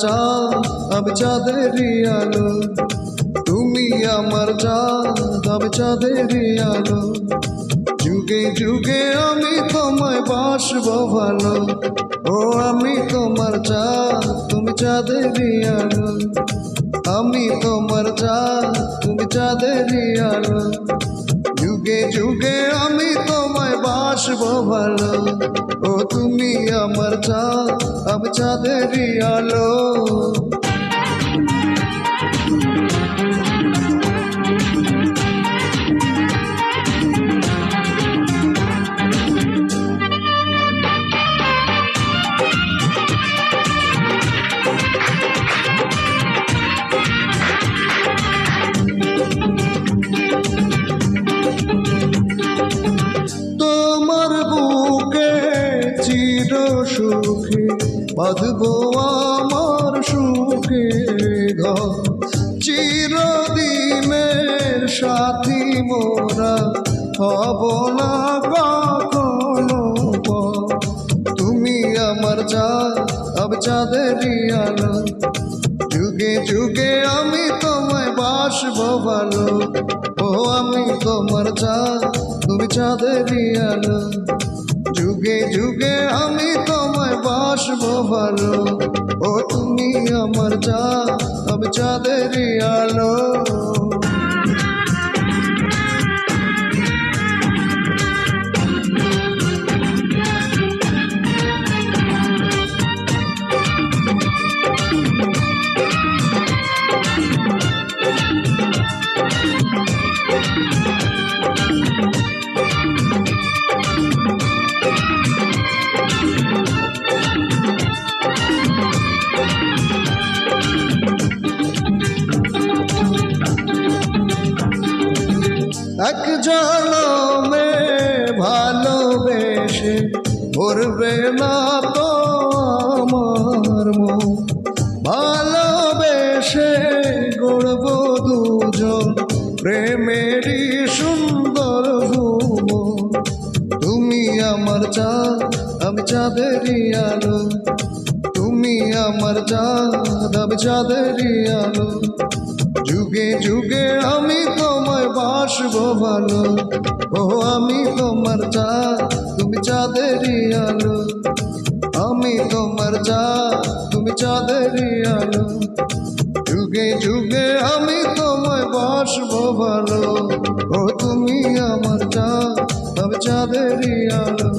চাঁদ আমি চাঁদেরই আলো, তুমি আমার চাঁদ আমি চাঁদেরই আলো। যুগে যুগে আমি তোমায় বাসবো ভালো, ও আমি তোমার চাঁদ তুমি চাঁদেরই আলো। আমি তোমার চাঁদ তুমি চাঁদেরই আলো, যুগে যুগে আমি তোমায় বাসবো ভালো, ও তুমি আমার চাঁদ আমি চাঁদেরই আলো। তোমার বুকে চির সুখে বাঁধবো আমার সুখে ঘর, চিরদিনের সাথী মোরা হব না কখনো পর। তুমি আমার চাঁদ আমি চাঁদেরই আলো, যুগে যুগে আমি তোমায় বাসবো ভালো, ও আমি তোমার চাঁদ তুমি চাঁদেরই আলো। যুগে যুগে আমি তোমায় বাসবো ভালো, ও তুমি আমার চাঁদ আমি চাঁদেরই আলো। এক জনমে ভালোবেসে ভরবে না তো আমার মন, ভালোবেসে গড়ব দুজন প্রেমেরই সুন্দর ভুবন। তুমি আমার চাঁদ আমি চাঁদেরই আলো, তুমি আমার চাঁদ আমি চাঁদেরই আলো। যুগে যুগে আমি তোমায় বাসবো ভালো, ও আমি তোমার চাঁদ তুমি চাঁদেরই আলো। আমি তোমার চাঁদ তুমি চাঁদেরই আলো, যুগে যুগে আমি তোমায় বাসবো ভালো, ও তুমি আমার চাঁদ আমি চাঁদেরই আলো।